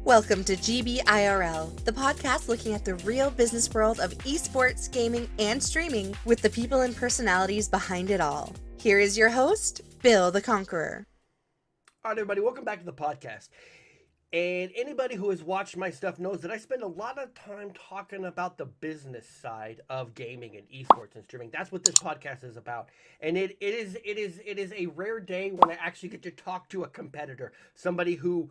Welcome to GBIRL, the podcast looking at the real business world of esports, gaming, and streaming with the people and personalities behind it all. Here is your host, Bill the Conqueror. All right, everybody, welcome back to the podcast. And anybody who has watched my stuff knows that I spend a lot of time talking about the business side of gaming and esports and streaming. That's what this podcast is about. And it is a rare day when I actually get to talk to a competitor, somebody who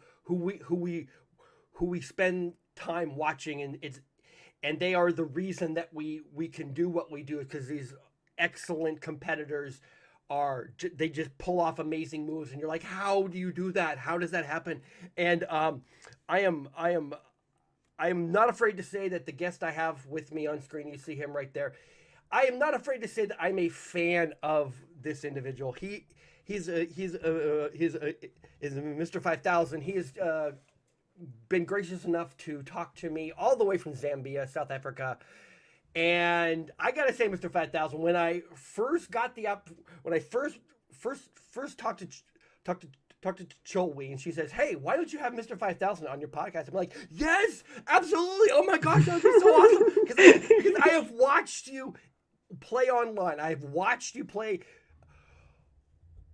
we spend time watching, and they are the reason that we can do what we do, because these excellent competitors they just pull off amazing moves, and you're like, how do you do that? How does that happen? And I am not afraid to say that the guest I have with me on screen, you see him right there, I am not afraid to say that I'm a fan of this individual. He's Mr5000. He has been gracious enough to talk to me all the way from Zambia, South Africa. And I gotta say, Mr5000, when I first got when I first talked to Cholwe, and she says, "Hey, why don't you have Mr5000 on your podcast?" I'm like, "Yes, absolutely! Oh my gosh, that would be so awesome!" Because I have watched you play online. I've watched you play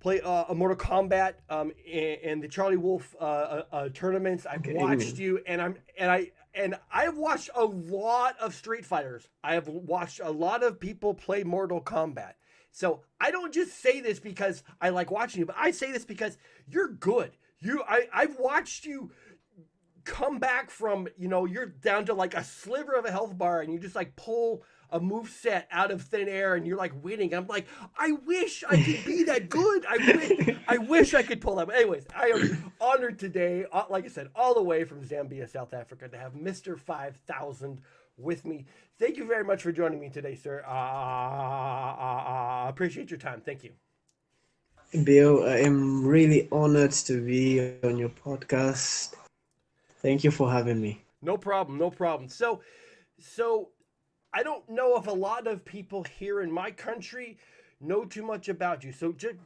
a Mortal Kombat and the Charlie Wolf tournaments. I've watched you, and I've watched a lot of Street Fighters. I have watched a lot of people play Mortal Kombat. So I don't just say this because I like watching you, but I say this because you're good. I've watched you come back from, you're down to like a sliver of a health bar, and you just like pull a move set out of thin air, and you're like winning. I'm like, I wish I could be that good. I wish I could pull that. But anyways, I am honored today, like I said, all the way from Zambia, South Africa, to have Mr5000 with me. Thank you very much for joining me today, sir. I appreciate your time. Thank you. Bill, I am really honored to be on your podcast. Thank you for having me. No problem. So I don't know if a lot of people here in my country know too much about you. So just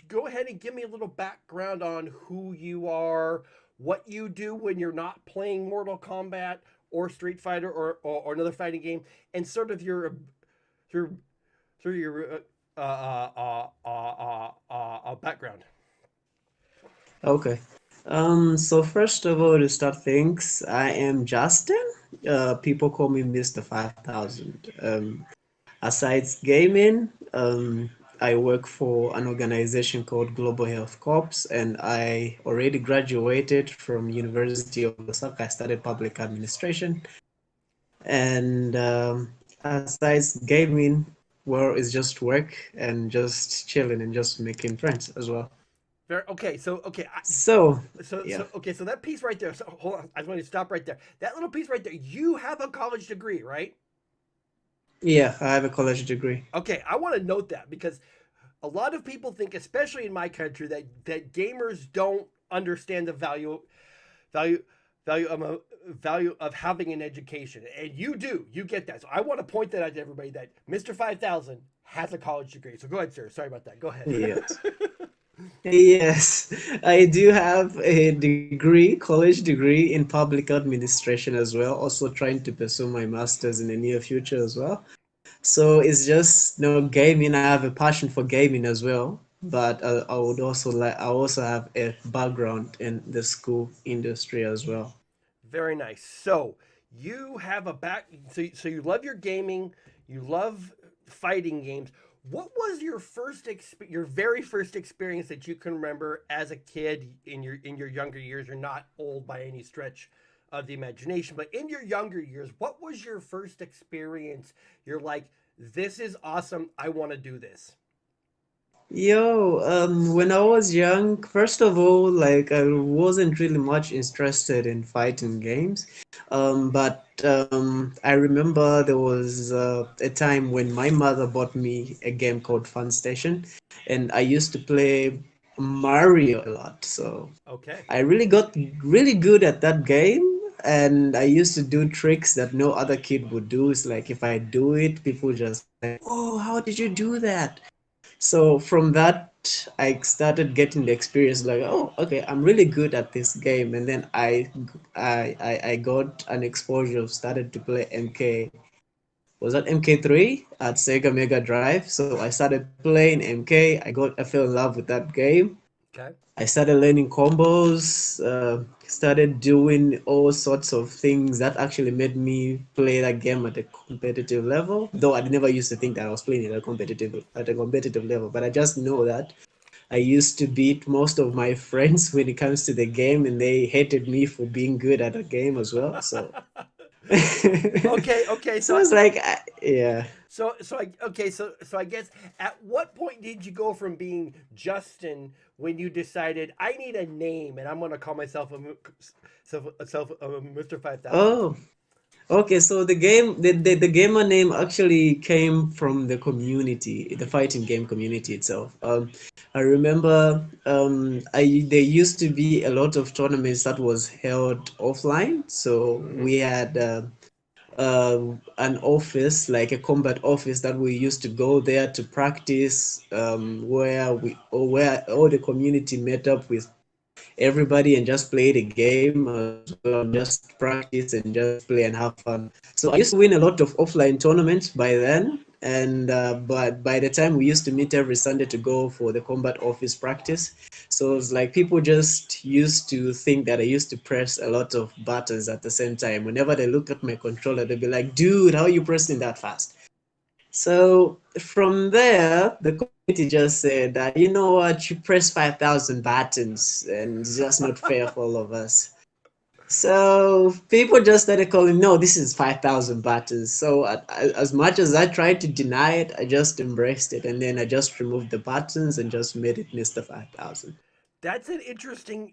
go ahead and give me a little background on who you are, what you do when you're not playing Mortal Kombat or Street Fighter or another fighting game, and sort of your background. Okay. So first of all, to start things, I am Justin. People call me Mr5000. Aside gaming, I work for an organization called Global Health Corps, and I already graduated from University of Osaka. I studied public administration. And aside gaming, well, it's just work and just chilling and just making friends as well. So that piece right there. So hold on, I just want to stop right there. That little piece right there. You have a college degree, right? Yeah, I have a college degree. Okay, I want to note that, because a lot of people think, especially in my country, that gamers don't understand the value of having an education, and you do. You get that. So I want to point that out to everybody, that Mr5000 has a college degree. So go ahead, sir. Sorry about that. Go ahead. Yes. Yes, I do have a college degree in public administration as well. Also trying to pursue my master's in the near future as well. So it's just gaming. I have a passion for gaming as well, but I also have a background in the school industry as well. Very nice. So you have so you love your gaming, you love fighting games. What was your very first experience that you can remember as a kid in your younger years? You're not old by any stretch of the imagination, but in your younger years, what was your first experience? You're like, this is awesome, I want to do this. When I was young, first of all, like, I wasn't really much interested in fighting games. But I remember there was a time when my mother bought me a game called Fun Station, and I used to play Mario a lot. So okay, I really got really good at that game. And I used to do tricks that no other kid would do. It's like, if I do it, people just like, "Oh, how did you do that?" So from that I started getting the experience like, oh, okay, I'm really good at this game. And then I got an exposure, started to play MK. Was that MK3 at Sega Mega Drive? So I started playing MK. I fell in love with that game. Okay. I started learning combos, started doing all sorts of things that actually made me play that game at a competitive level. Though I never used to think that I was playing at a competitive level, but I just know that I used to beat most of my friends when it comes to the game, and they hated me for being good at the game as well. So, Okay, okay. so it's like, yeah. So I guess at what point did you go from being Justin when you decided I need a name and I'm gonna call myself a Mr. 5000? Oh, okay, so the gamer name actually came from the community, the fighting game community itself. I remember there used to be a lot of tournaments that was held offline. So Mm-hmm. we had an office, like a combat office, that we used to go there to practice, where all the community met up with everybody and just play the game as well, and just practice and just play and have fun. So I used to win a lot of offline tournaments by then, and but by the time we used to meet every Sunday to go for the combat office practice, so it's like people just used to think that I used to press a lot of buttons at the same time. Whenever they look at my controller, they'll be like, "Dude, how are you pressing that fast?" So from there, the community just said that, you know what, you press 5,000 buttons and it's just not fair for all of us. So people just started calling, no, this is 5,000 buttons. So as much as I tried to deny it, I just embraced it. And then I just removed the buttons and just made it Mr. 5,000. That's an interesting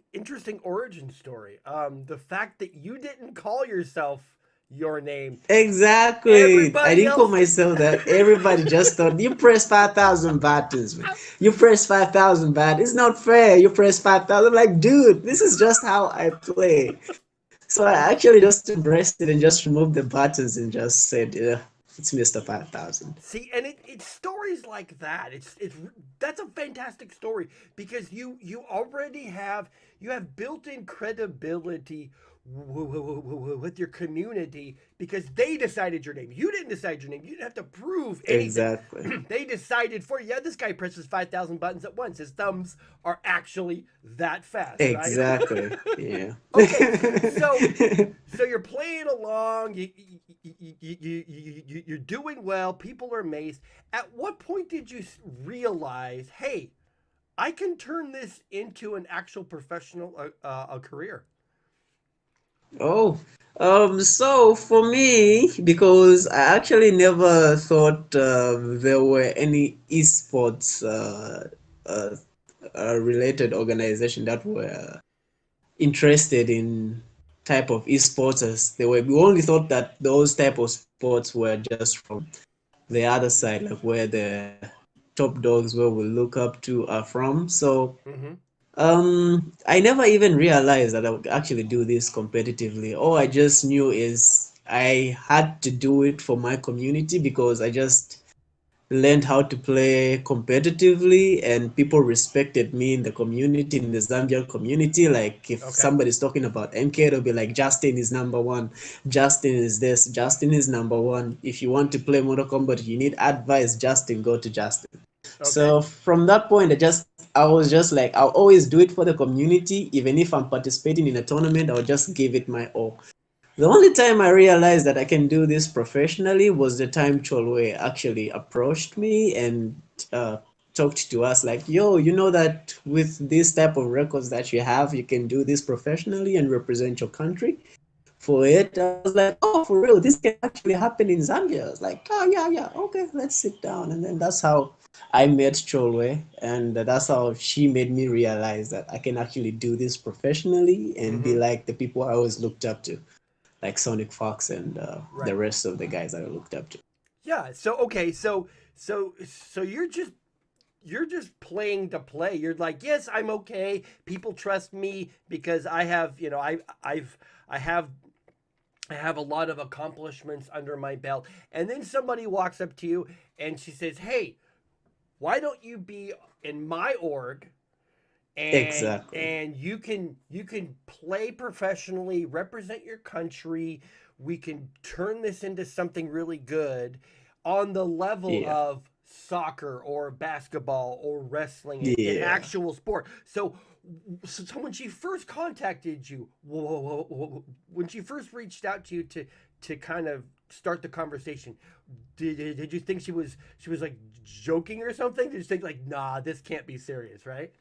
origin story. The fact that you didn't call yourself your name, Exactly. I everybody didn't call else did. myself that. Everybody just thought you press 5,000 buttons, man. You press 5,000 buttons. It's not fair. You press 5,000. I'm like, dude, this is just how I play. So I actually just embraced it and just removed the buttons and just said, yeah, it's Mr. 5,000. See, and it's stories like that. It's that's a fantastic story because you already have built-in credibility with your community because they decided your name. You didn't decide your name. You didn't have to prove anything. Exactly. They decided for you. Yeah, this guy presses 5,000 buttons at once. His thumbs are actually that fast, right? Exactly. Yeah. Okay, so so you're playing along. You're doing well. People are amazed. At what point did you realize, hey, I can turn this into an actual professional a career? Oh, so for me, because I actually never thought there were any esports uh, related organization that were interested in type of esports as they were. We only thought that those type of sports were just from the other side, like where the top dogs where we look up to are from. So Mm-hmm. I never even realized that I would actually do this competitively. All I just knew is I had to do it for my community because I just learned how to play competitively and people respected me in the community, in the Zambian community. Like if Okay. somebody's talking about MK, they'll be like, Justin is number one, Justin is this, Justin is number one. If you want to play Mortal Kombat, you need advice, Justin, go to Justin. Okay. So from that point, I was just like, I'll always do it for the community. Even if I'm participating in a tournament, I'll just give it my all. The only time I realized that I can do this professionally was the time Cholwe actually approached me and uh, talked to us like, yo, you know that with this type of records that you have, you can do this professionally and represent your country for it. I was like, oh, for real, this can actually happen in Zambia. I was like, oh, yeah, yeah, okay, let's sit down. And then that's how I met Cholwe, and that's how she made me realize that I can actually do this professionally and be Mm-hmm. like the people I always looked up to, like Sonic Fox and the Right. rest of the guys that I looked up to. Yeah. So okay. So you're just playing to play. You're like, yes, I'm okay. People trust me because I have, I have I have a lot of accomplishments under my belt. And then somebody walks up to you and she says, "Hey, why don't you be in my org Exactly. and you can play professionally, represent your country. We can turn this into something really good on the level Yeah. of soccer or basketball or wrestling in Yeah. actual sport. So when she first contacted you, when she first reached out to you to kind of start the conversation, did you think she was like joking or something? Did you think like, nah, this can't be serious, right?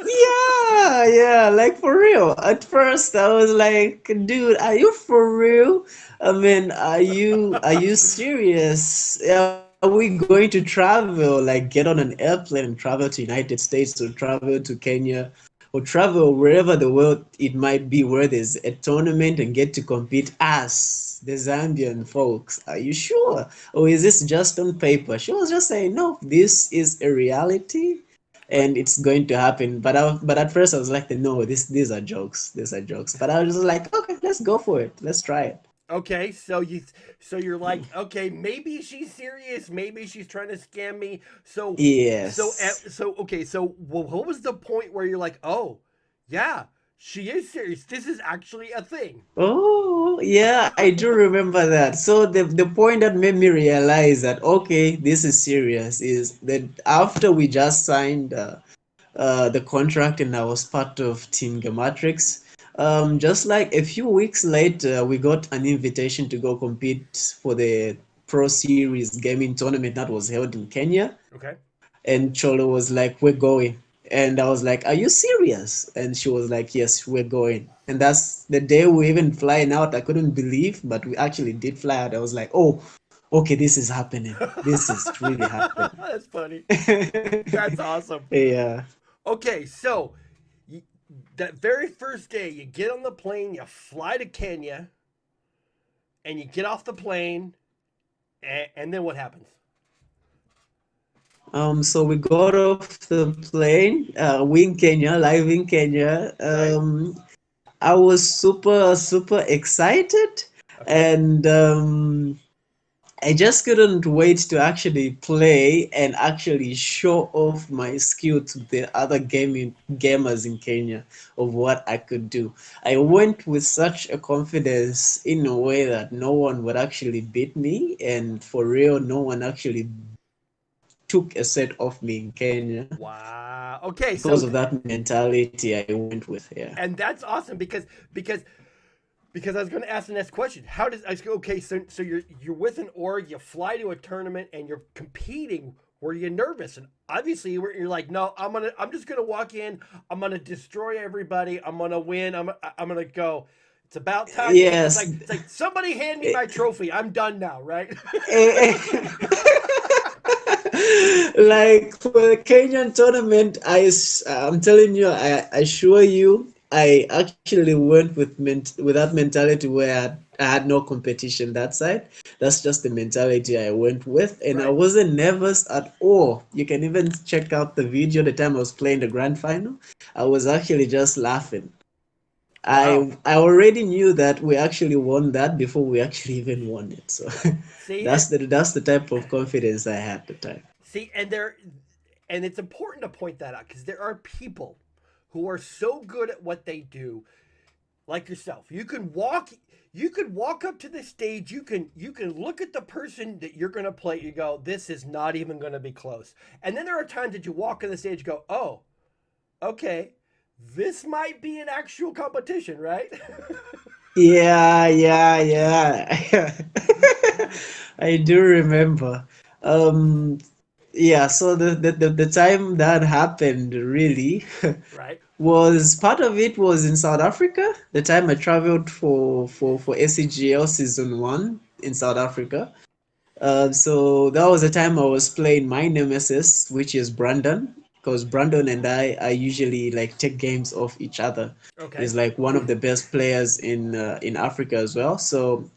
Yeah, yeah, like for real. At first, I was like, dude, are you for real? I mean, are you serious? Are we going to travel, like get on an airplane and travel to United States or travel to Kenya or travel wherever the world it might be where there's a tournament and get to compete as the Zambian folks? Are you sure? Or is this just on paper? She was just saying, no, this is a reality Right. and it's going to happen. But at first I was like, no, these are jokes. These are jokes. But I was just like, okay, let's go for it. Let's try it. Okay, so you're like, okay, maybe she's serious, maybe she's trying to scam me. Yes. What was the point where you're like, oh, yeah, she is serious. This is actually a thing. Oh, yeah, I do remember that. So the point that made me realize that okay, this is serious is that after we just signed the contract and I was part of Team Gematrix. Just like a few weeks later, we got an invitation to go compete for the Pro Series gaming tournament that was held in Kenya. Okay. And Cholo was like, "We're going." And I was like, "Are you serious?" And she was like, "Yes, we're going." And that's the day we even flying out. I couldn't believe, but we actually did fly out. I was like, "Oh, okay, this is happening. This is really happening." That's funny. That's awesome. Yeah. Okay, so you, that very first day, you get on the plane, you fly to Kenya, and you get off the plane, and then what happens? So we got off the plane, we in Kenya, live in Kenya. Right. I was super excited, Okay. and I just couldn't wait to actually play and actually show off my skill to the other gaming gamers in Kenya of what I could do. I went with such a confidence in a way that no one would actually beat me, and for real, no one actually took a set off me in Kenya Wow. Okay, because of so that mentality I went with. Yeah. and that's awesome because I was going to ask the next question. How does I go? Okay, so you're with an org, you fly to a tournament, and you're competing. Were you nervous? And obviously, you're like, no, I'm just gonna walk in. I'm gonna destroy everybody. I'm gonna win. I'm gonna go. It's about time. It's Yes. like somebody hand me my trophy. I'm done now, right? Like for the Kenyan tournament, I'm telling you, I assure you, I actually went with that mentality where I had no competition that side. That's just the mentality I went with, and I Right. wasn't nervous at all. You can even check out the video the time I was playing the grand final. I was actually just laughing. Wow. I already knew that we actually won that before we actually even won it. So See, that's the type of confidence I had at the time. and it's important to point that out because there are people who are so good at what they do, like yourself. You could walk up to the stage. You can look at the person that you're going to play. You go, this is not even going to be close. And then there are times that you walk on the stage, go, oh, okay, this might be an actual competition, right? Yeah, yeah, yeah. I do remember. Um, yeah, so the time that happened really Right. was part of it was in South Africa. The time I traveled for SCGL season one in South Africa. So that was the time I was playing my nemesis, which is Brandon, because Brandon and I usually like take games off each other. Okay. He's like one of the best players in Africa as well. So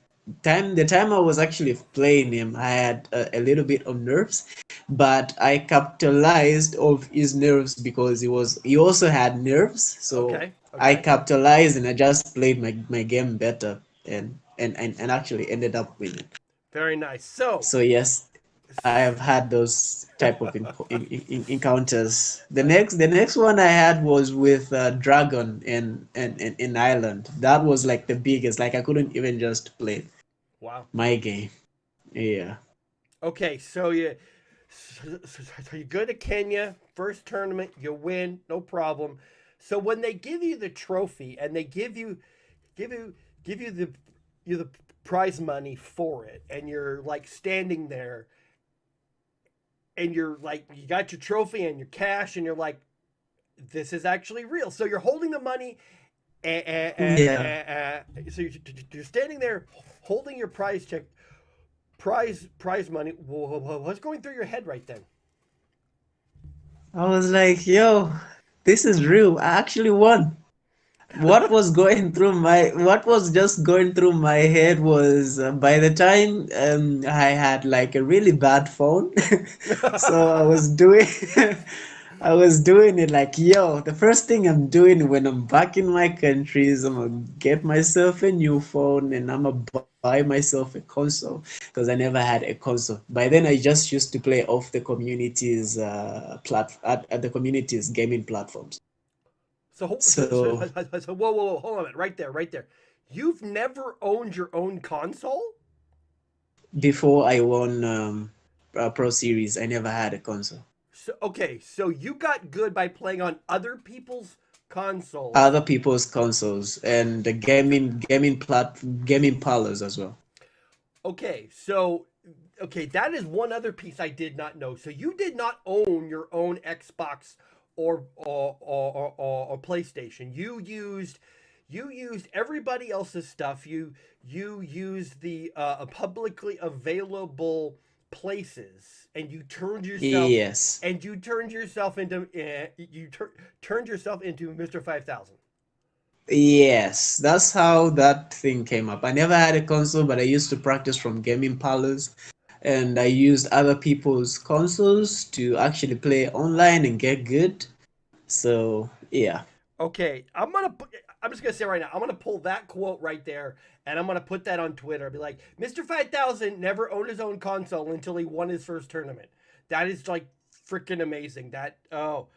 the time I was actually playing him, I had a little bit of nerves, but I capitalized of his nerves because he also had nerves. So Okay. I Okay. capitalized and I just played my game better and actually ended up winning. Very nice. So So yes. I have had those type of encounters. The next one I had was with Dragon in Ireland. That was like the biggest. Like I couldn't even just play Wow. my game. Yeah. Okay, so you go to Kenya, first tournament, you win, no problem. So when they give you the trophy and they give you give you the prize money for it, and you're like standing there, and you're like you got your trophy and your cash, and you're like, this is actually real. So you're holding the money, Yeah. so you're standing there holding your prize money. What's going through your head right then? I was like, yo, this is real. I actually won. What was just going through my head was by the time I had like a really bad phone, so I was doing I was doing it like, yo, the first thing I'm doing when I'm back in my country is I'm gonna get myself a new phone and I'm gonna buy myself a console because I never had a console. By then I just used to play off the community's at the community's gaming platforms. So Whoa, hold on a minute, right there. You've never owned your own console? before I won Pro Series, I never had a console. So okay, so you got good by playing on other people's consoles. Other people's consoles and the gaming parlors as well. Okay, so okay, that is one other piece I did not know. So you did not own your own Xbox or PlayStation. You used everybody else's stuff. You used the publicly available places, and Yes. you turned yourself into turned yourself into Mr. 5000. Yes, that's how that thing came up. I never had a console, but I used to practice from gaming parlors, and I used other people's consoles to actually play online and get good. So, yeah. Okay, I'm just gonna say right now, I'm gonna pull that quote right there, and I'm gonna put that on Twitter. I'll be like, Mr. 5000 never owned his own console until he won his first tournament. That is like freaking amazing. That oh,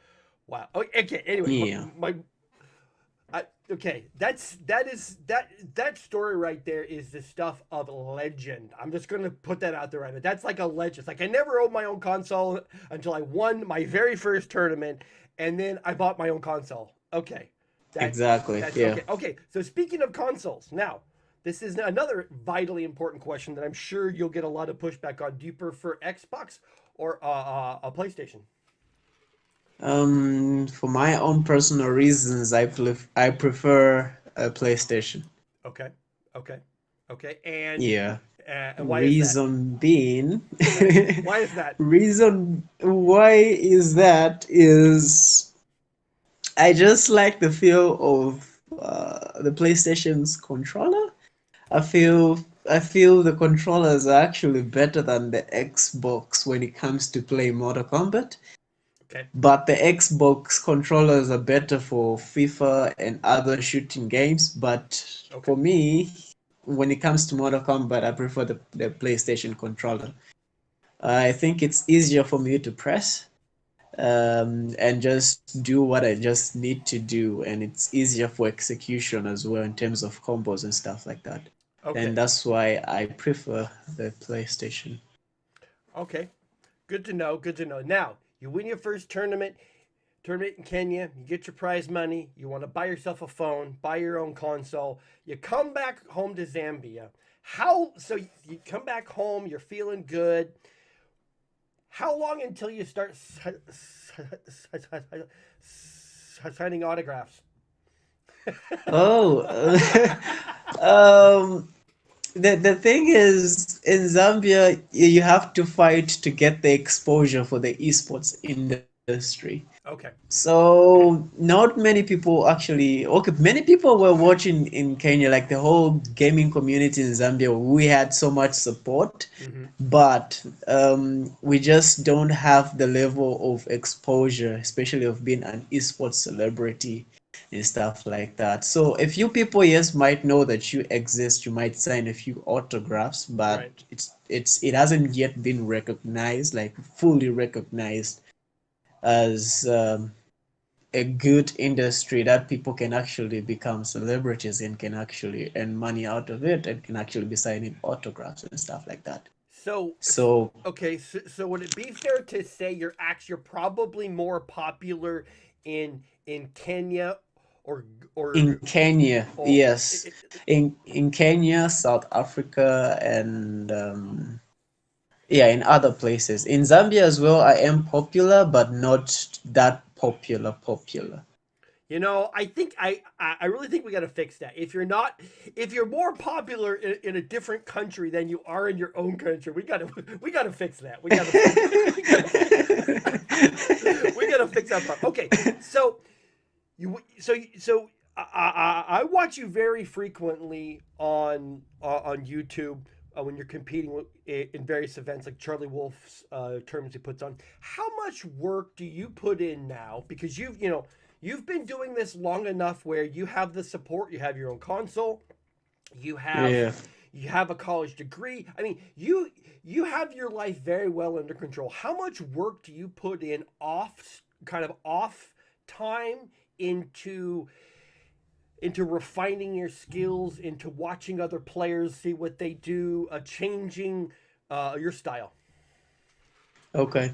wow. Okay. Anyway, Yeah. okay. That story right there is the stuff of legend. I'm just gonna put that out there right now. That's like a legend. It's like I never owned my own console until I won my very first tournament, and then I bought my own console. Okay. Exactly. That's Yeah. okay. Okay, so speaking of consoles, now this is another vitally important question that I'm sure you'll get a lot of pushback on. Do you prefer Xbox or a PlayStation? For my own personal reasons, I prefer a PlayStation. Okay, okay, okay, Yeah. and why is that? Reason being, Why is that? reason why is that is I just like the feel of the PlayStation's controller. I feel the controllers are actually better than the Xbox when it comes to playing Mortal Kombat. Okay, But the Xbox controllers are better for FIFA and other shooting games. But okay, for me, when it comes to Mortal Kombat, I prefer the PlayStation controller. I think it's easier for me to press and just do what I just need to do, and it's easier for execution as well in terms of combos and stuff like that. And okay, that's why I prefer the PlayStation. okay. Good to know. Good to know. Now you win your first tournament in Kenya. You get your prize money. You want to buy yourself a phone, buy your own console. You come back home to Zambia. How so? You come back home. You're feeling good. How long until you start signing autographs? Oh, um, the thing is, in Zambia, you have to fight to get the exposure for the esports industry. Okay. So not many people actually, okay, many people were watching in Kenya, like the whole gaming community in Zambia. We had so much support, Mm-hmm. but we just don't have the level of exposure, especially of being an esports celebrity and stuff like that. So a few people, yes, might know that you exist. You might sign a few autographs, but Right. it hasn't yet been recognized, like fully recognized as a good industry that people can actually become celebrities and can actually earn money out of it and can actually be signing autographs and stuff like that. So, So okay, so would it be fair to say you're probably more popular in Kenya or in or Kenya, or yes, in Kenya, South Africa, and yeah, in other places. In Zambia as well, I am popular, but not that popular. I think I really think we got to fix that. If you're more popular in a different country than you are in your own country, we got to fix that. We got to we got to fix that part. Okay, so I watch you very frequently on YouTube when you're competing in various events like Charlie Wolf's tournaments he puts on. How much work do you put in now? Because you've been doing this long enough where you have the support, you have your own console, you have Yeah. you have a college degree. I mean, you have your life very well under control. How much work do you put in off time into refining your skills, into watching other players, see what they do, changing your style? Okay.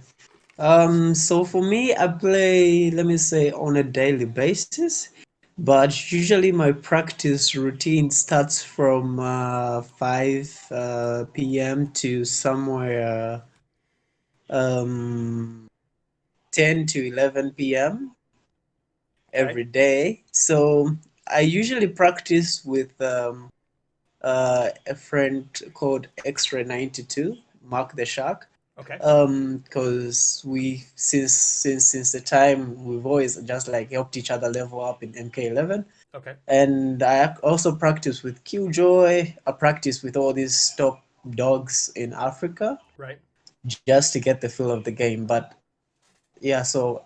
So for me, I play, let me say, on a daily basis, but usually my practice routine starts from 5 p.m. to somewhere um 10 to 11 p.m. Okay. every day. So I usually practice with a friend called Extra 92, Mark the Shark. Okay. Because we since the time we've always just like helped each other level up in MK11. Okay. And I also practice with Killjoy. I practice with all these top dogs in Africa Right. just to get the feel of the game. But yeah, so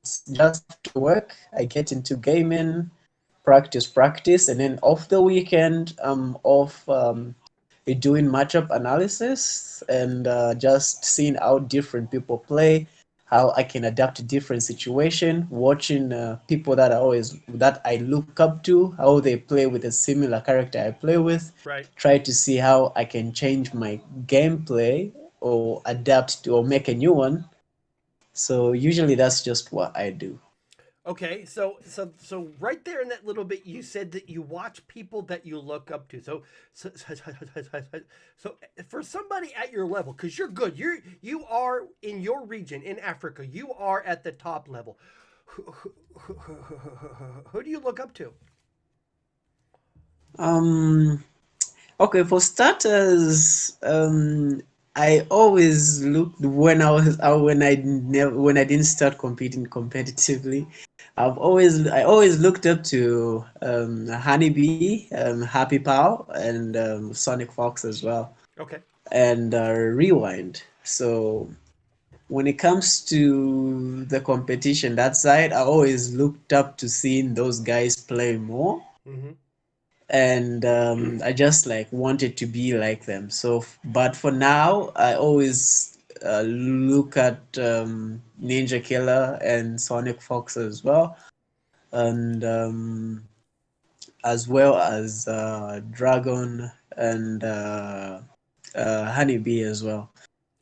it's just after work, I get into gaming, practice, and then off the weekend, I'm off doing matchup analysis and just seeing how different people play, how I can adapt to different situation, watching people that I look up to, how they play with a similar character I play with, Right. try to see how I can change my gameplay or adapt to or make a new one. So usually that's just what I do. Okay, so right there in that little bit, you said that you watch people that you look up to. So for somebody at your level, because you're good, you are in your region in Africa, you are at the top level. Who do you look up to? Um, Okay, for starters, I always looked when when I didn't start competing competitively. I always looked up to Honeybee, Happy Pow, and Sonic Fox as well, Okay, and Rewind. So when it comes to the competition, that side, I always looked up to seeing those guys play more, mm-hmm. and I just like wanted to be like them. But for now, I always look at Ninja Killer and Sonic Fox as well, and as well as Dragon and Honeybee as well.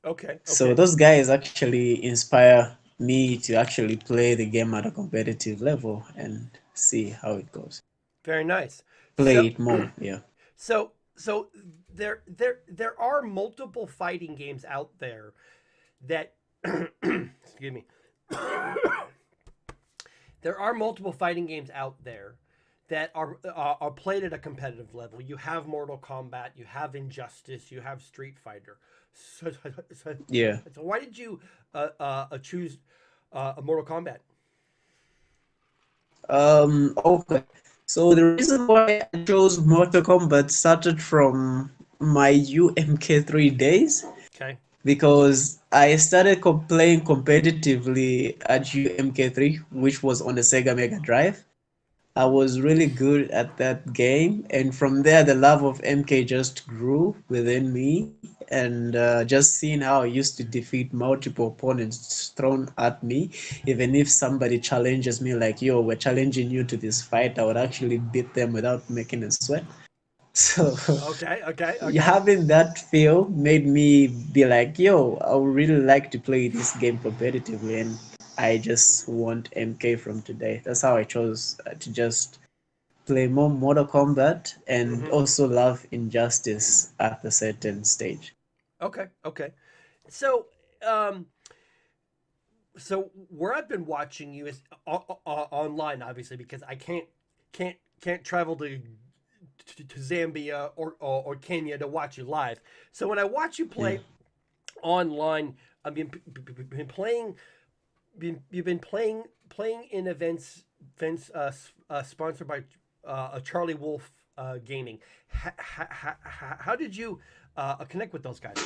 Okay, So okay, those guys actually inspire me to actually play the game at a competitive level and see how it goes. very nice. So Play it more, yeah. so there are multiple fighting games out there that excuse me. There are multiple fighting games out there that are played at a competitive level. You have Mortal Kombat, you have Injustice, you have Street Fighter. So, so, Yeah. so why did you choose a Mortal Kombat? Okay. So the reason why I chose Mortal Kombat started from my UMK3 days Okay. because I started playing competitively at UMK3, which was on the Sega Mega Drive. I was really good at that game, and from there, the love of MK just grew within me. And just seeing how I used to defeat multiple opponents thrown at me, even if somebody challenges me, like, yo, we're challenging you to this fight, I would actually beat them without making a sweat. So Okay, okay, okay. having that feel made me be like, yo, I would really like to play this game competitively, and I just want MK from today. That's how I chose to just play more Mortal Kombat and Mm-hmm. also love Injustice at a certain stage. Okay, okay. So, um, so where I've been watching you is online, obviously, because I can't travel to Zambia or Kenya to watch you live. So when I watch you Yeah. play online, I've been playing. You've been playing in events sponsored by Charlie Wolf Gaming. How did you connect with those guys?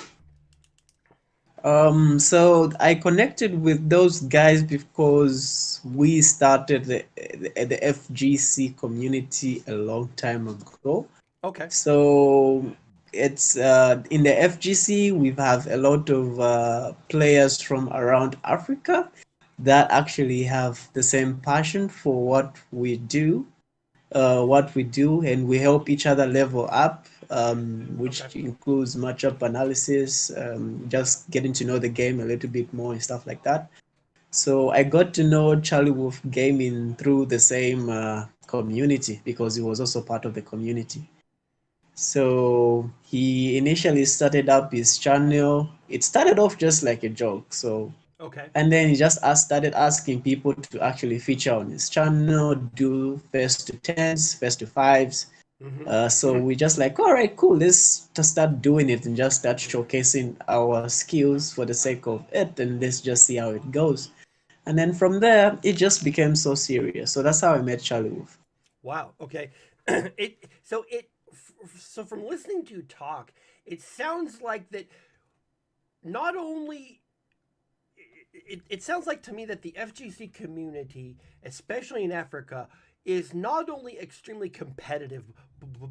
So I connected with those guys because we started the FGC community a long time ago. Okay. So it's in the FGC, we have a lot of players from around Africa that actually have the same passion for what we do, and we help each other level up, Okay. which includes matchup analysis, just getting to know the game a little bit more and stuff like that. So I got to know Charlie Wolf Gaming through the same community because he was also part of the community. So he initially started up his channel. It started off just like a joke. Okay. And then he just started asking people to actually feature on his channel, do first to tens, first to fives. Mm-hmm. So we just like, all right, cool, let's just start doing it and just start showcasing our skills for the sake of it, and let's just see how it goes. And then from there, it just became so serious. So that's how I met Charlie Wolf. Wow. Okay. So from listening to you talk, it sounds like that not only it sounds like to me that the FGC community, especially in Africa, is not only extremely competitive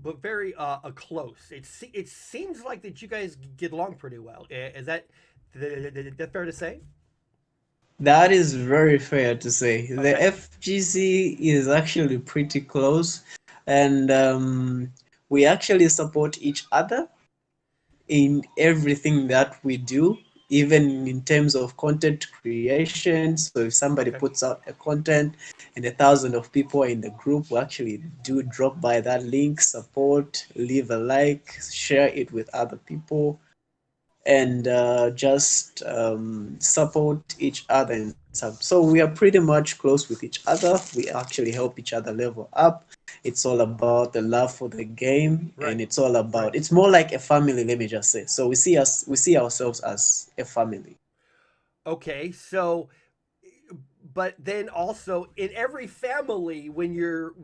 but very close. It seems like that you guys get along pretty well. Is that fair to say? That is very fair to say. The Okay. FGC is actually pretty close, and we actually support each other in everything that we do, even in terms of content creation. So if somebody puts Okay. out a content and 1,000 of people are in the group, we actually do drop by that link, support, leave a like, share it with other people, and just support each other and stuff. So we are pretty much close with each other. We actually help each other level up. It's all about the love for the game, and Right. it's all Right. about. It's more like a family. Let me just say. So we see ourselves as a family. Okay. So but then also in every family when you're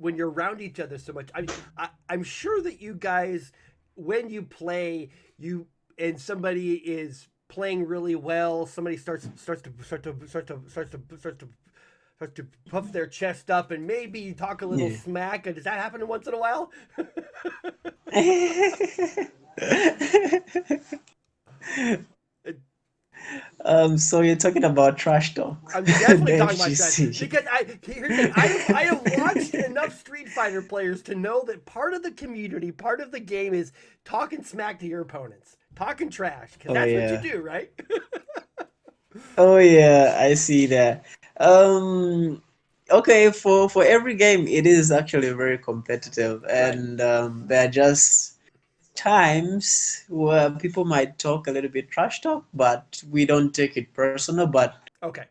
around each other so much I'm sure that you guys when you play you and somebody is playing really well somebody starts to puff their chest up and maybe talk a little Yeah. smack. Does that happen once in a while? So you're talking about trash talk, I'm definitely the talking about trash FGC. because here's the thing. I have watched enough Street Fighter players to know that part of the community, part of the game is talking smack to your opponents, talking trash because Oh that's what you yeah. do, right? Oh yeah, I see that. Um, okay, for every game, it is actually very competitive, Right. and there are just times where people might talk a little bit trash talk, but we don't take it personal. But Okay.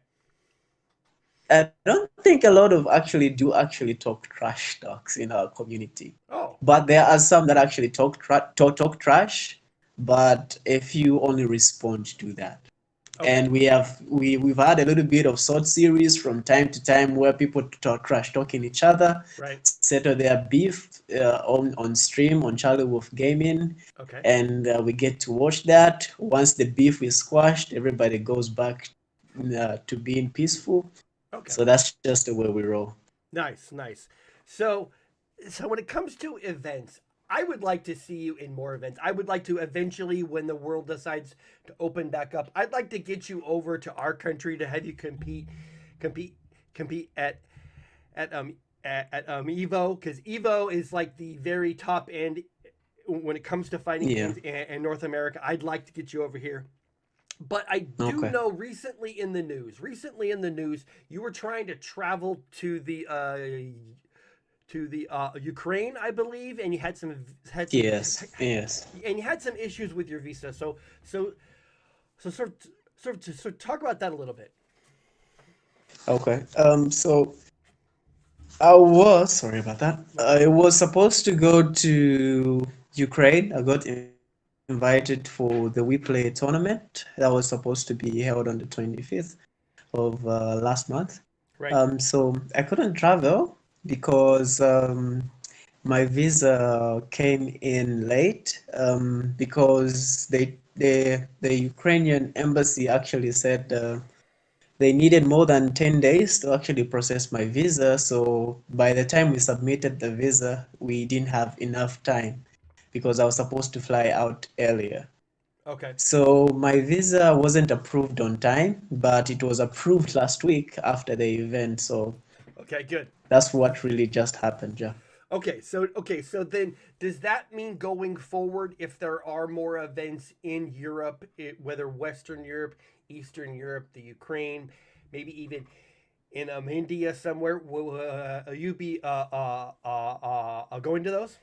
I don't think a lot of actually do actually talk trash talks in our community. Oh. But there Okay. are some that actually talk trash, but a few only respond to that. Okay. And we've had a little bit of short series from time to time where people talk trash talking each other, Right. settle their beef on stream on Charlie Wolf Gaming, Okay. and we get to watch that. Once the beef is squashed, everybody goes back to being peaceful. Okay. So that's just the way we roll. Nice, nice. So, so when it comes to events, I would like to see you in more events. I would like to eventually, when the world decides to open back up, I'd like to get you over to our country to have you compete, compete at Evo, because Evo is like the very top end when it comes to fighting Yeah. games in North America. I'd like to get you over here. But I do Okay. know recently in the news, you were trying to travel to the Ukraine, I believe, and you had some Yes. Yes. and you had some issues with your visa. So so sort of talk about that a little bit. Okay. So I was sorry about that. No I problem. was supposed to go to Ukraine. I got invited for the We Play tournament that was supposed to be held on the 25th of last month. Right. So I couldn't travel because my visa came in late because the Ukrainian embassy actually said they needed more than 10 days to actually process my visa. So by the time we submitted the visa, we didn't have enough time because I was supposed to fly out earlier. Okay. So my visa wasn't approved on time, but it was approved last week after the event. So Okay. Good. that's what really just happened, yeah. Okay, so then does that mean going forward, if there are more events in Europe, whether Western Europe, Eastern Europe, the Ukraine, maybe even in India somewhere, will you be going to those?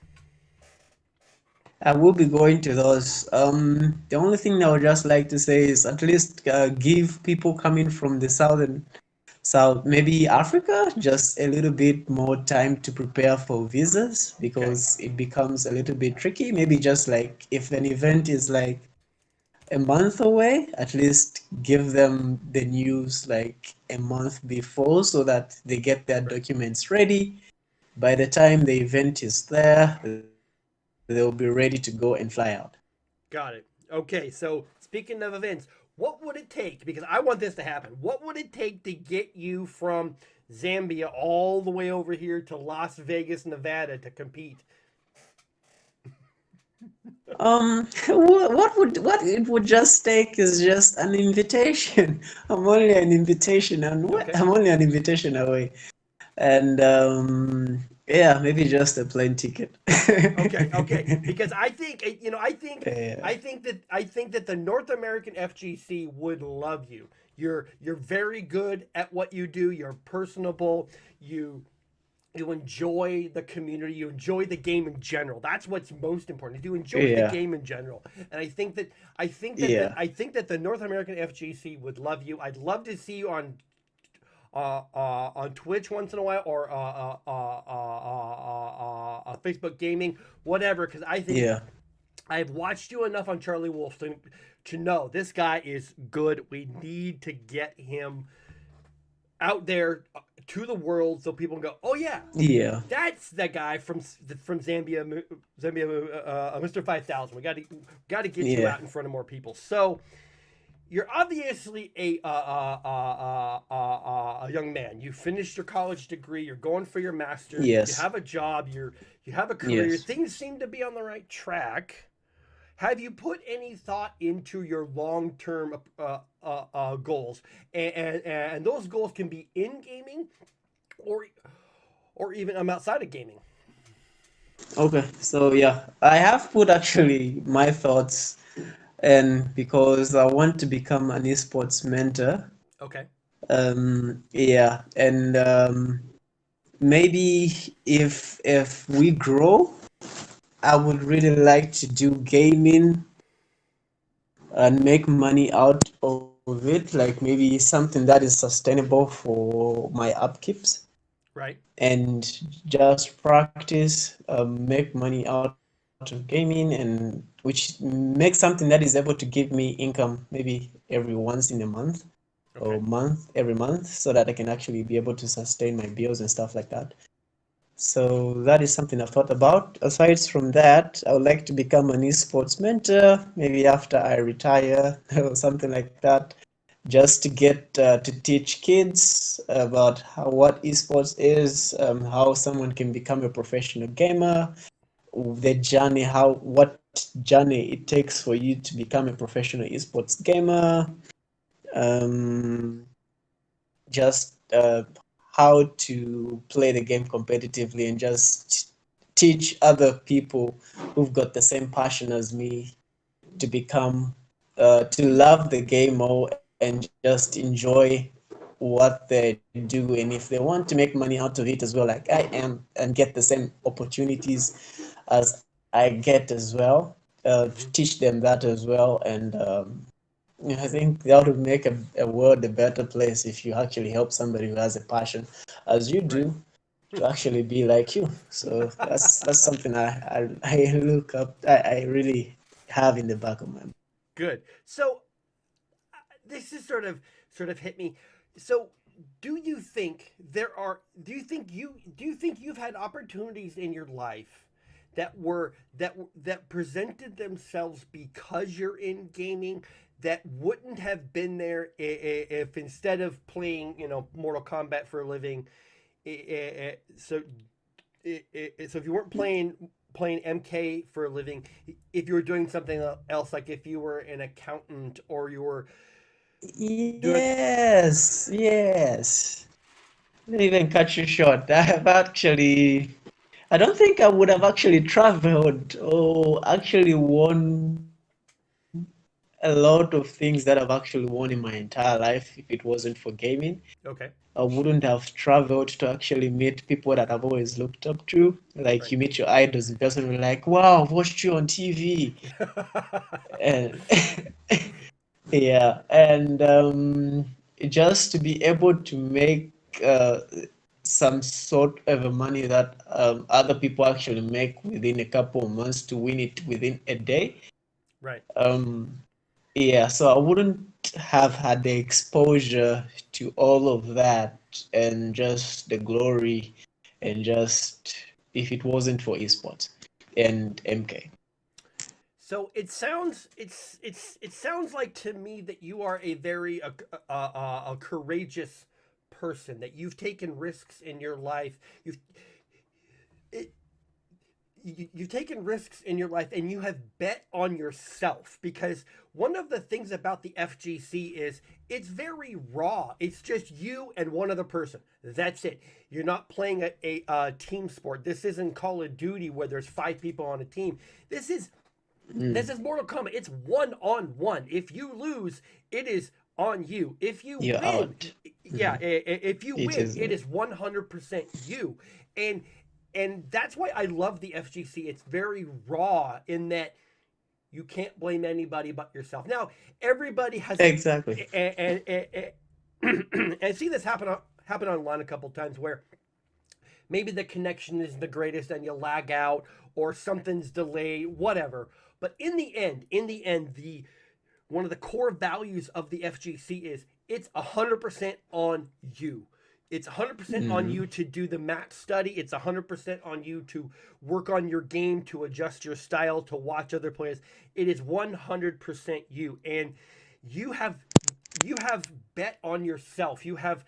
I will be going to those. The only thing I would just like to say is at least give people coming from the south, maybe Africa, just a little bit more time to prepare for visas Okay. because it becomes a little bit tricky. Maybe just like if an event is like a month away, at least give them the news like a month before so that they get their Right. documents ready. By the time the event is there, they'll be ready to go and fly out. Got it. Okay, so speaking of events, what would it take? Because I want this to happen. What would it take to get you from Zambia all the way over here to Las Vegas, Nevada to compete? What it would just take is just an invitation. I'm only an invitation, and Okay. I'm only an invitation away. And yeah, maybe just a plane ticket. Okay. Because Yeah, I think that the North American FGC would love you. You're very good at what you do. You're personable. You enjoy the community. You enjoy the game in general. That's what's most important. You enjoy the yeah, game in general. And yeah, I think that the North American FGC would love you. I'd love to see you on Twitch once in a while or Facebook Gaming, whatever. Because I think yeah, I've watched you enough on Charlie Wolf to know this guy is good. We need to get him out there to the world so people can go, oh yeah, yeah, that's the guy from Zambia, Mr5000. Got to get you yeah. out in front of more people. So you're obviously a young man. You finished your college degree. You're going for your master's. You Yes, have a job. You have a career. yes. Things seem to be on the right track. Have you put any thought into your long-term goals? And those goals can be in gaming, or even I'm outside of gaming. Okay, so yeah, I have put actually my thoughts, and because I want to become an esports mentor. Okay. Yeah, and maybe if we grow, I would really like to do gaming and make money out of it, like maybe something that is sustainable for my upkeeps Right. and just practice, make money out of gaming, and which makes something that is able to give me income maybe every once in a month or Okay. every month, so that I can actually be able to sustain my bills and stuff like that. So that is something I've thought about. Aside from that, I would like to become an esports mentor, maybe after I retire or something like that. just to get to teach kids about what esports is, how someone can become a professional gamer, the journey, what journey it takes for you to become a professional esports gamer, um, just how to play the game competitively, and just teach other people who've got the same passion as me to become to love the game more and just enjoy what they do. And if they want to make money out of it as well, like I am, and get the same opportunities as I get as well, to Hmm. teach them that as well. And yeah, I think that would make a world a better place if you actually help somebody who has a passion, as you Right. do, to actually be like you. So that's something I look up. I really have in the back of my mind. Good. So this is sort of hit me. So do you think there are do you think you've had opportunities in your life that presented themselves because you're in gaming that wouldn't have been there if instead of playing, Mortal Kombat for a living, so so if you weren't playing MK for a living, if you were doing something else, like if you were an accountant or you were doing. Yes, yes. Didn't even cut you short. I don't think I would have actually traveled or actually won a lot of things that I've actually won in my entire life if it wasn't for gaming. Okay. I wouldn't have traveled to actually meet people that I've always looked up to. Like you Right. meet your idols in person, you're like, wow, I've watched you on TV. And yeah, and just to be able to make uh, some sort of a money that other people actually make within a couple of months to win it within a day. Right. Um, yeah, so I wouldn't have had the exposure to all of that and just the glory, and just if it wasn't for esports and MK. So it sounds like to me that you are a very a courageous person, that you've taken risks in your life. It, you've taken risks in your life and you have bet on yourself, because one of the things about the FGC is it's very raw. It's just you and one other person. That's it. You're not playing a team sport. This isn't Call of Duty where there's five people on a team. This is this Mm, is Mortal Kombat. It's one on one. If you lose, it is on you. If you you're win, out. yeah, Mhm. if you It win, is. it is 100% you. And that's why I love the FGC. It's very raw in that you can't blame anybody but yourself. Now, everybody has a Exactly. and I see this happen online a couple times where maybe the connection isn't the greatest and you lag out or something's delayed, whatever. But in the end, the one of the core values of the FGC is it's 100% on you. It's 100% on Mm, you to do the match study. It's 100% on you to work on your game, to adjust your style, to watch other players. It is 100% you. And you have you have bet on yourself. You have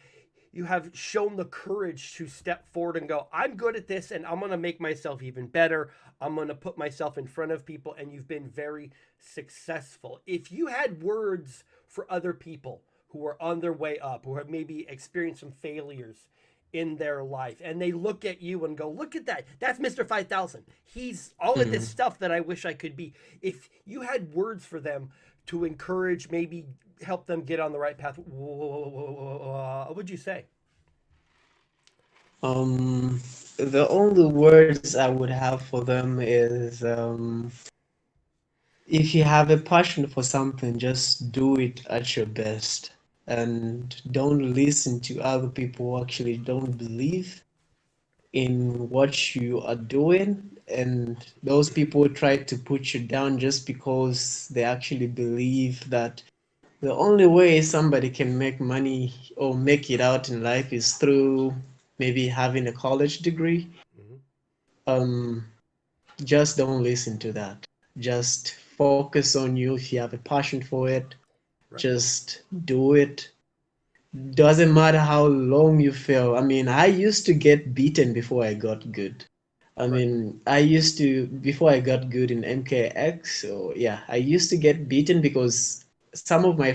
shown the courage to step forward and go, I'm good at this and I'm going to make myself even better. I'm going to put myself in front of people. And you've been very successful. If you had words for other people who are on their way up, who have maybe experienced some failures in their life, and they look at you and go, look at that. That's Mr. 5000. He's all of this mm. stuff that I wish I could be. If you had words for them to encourage, maybe help them get on the right path, what would you say? The only words I would have for them is if you have a passion for something, just do it at your best. And don't listen to other people who actually don't believe in what you are doing. And those people try to put you down just because they actually believe that the only way somebody can make money or make it out in life is through maybe having a college degree. Mhm. Um, just don't listen to that. Just focus on you. If you have a passion for it, Just do it. Doesn't matter how long you fail. I mean, I used to get beaten before I got good. I mean, I used to, before I got good in MKX, so yeah, I used to get beaten because some of my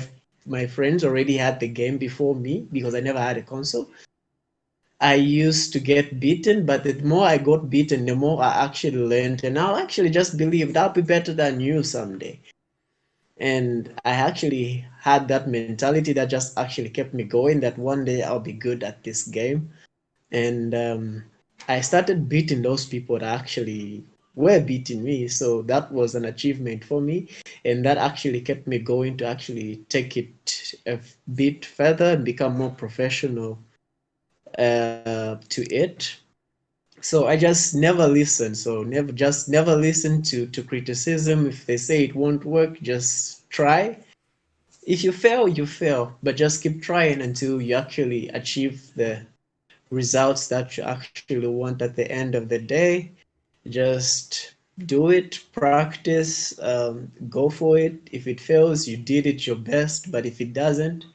friends already had the game before me because I never had a console. I used to get beaten, but the more I got beaten, the more I actually learned, and I'll actually just believe I'll be better than you someday. And I actually had that mentality that just actually kept me going, that one day I'll be good at this game. And I started beating those people that actually were beating me. So that was an achievement for me. And that actually kept me going to actually take it a bit further and become more professional to it. So I just never listen. So never listen to criticism. If they say it won't work, just try. If you fail, you fail, but just keep trying until you actually achieve the results that you actually want at the end of the day. Just do it, practice, go for it. If it fails, you did it your best, but if it doesn't,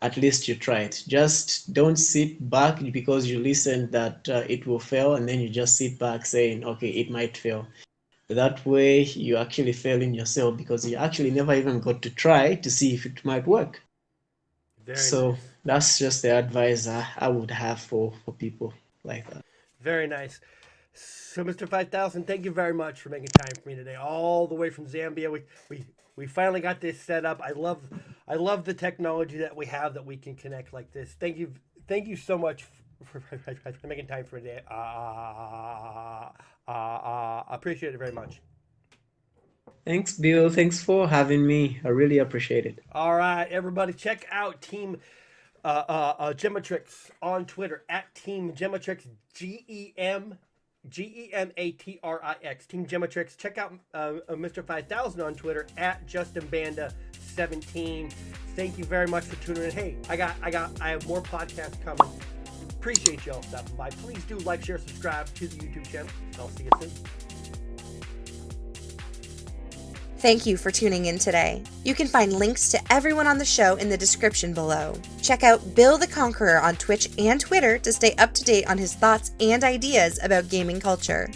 at least you tried. Just don't sit back because you listened that it will fail, and then you just sit back saying, okay, it might fail. That way, you actually failing yourself because you actually never even got to try to see if it might work. Very So nice. that's just the advice I would have for people like that. Very nice. So, Mr. 5000, thank you very much for making time for me today, all the way from Zambia. We finally got this set up. I love the technology that we have that we can connect like this. Thank you so much for making time for today. Appreciate it very much. Thanks, Bill. Thanks for having me. I really appreciate it. All right, everybody, check out Team Gematrix on Twitter at Team Gematrix, Gematrix, Team Gematrix. Check out Mr5000 on Twitter at JustinBanda17. Thank you very much for tuning in. Hey, I have more podcasts coming. Appreciate y'all stopping by. Please do like, share, subscribe to the YouTube channel. I'll see you soon. Thank you for tuning in today. You can find links to everyone on the show in the description below. Check out Bill the Conqueror on Twitch and Twitter to stay up to date on his thoughts and ideas about gaming culture.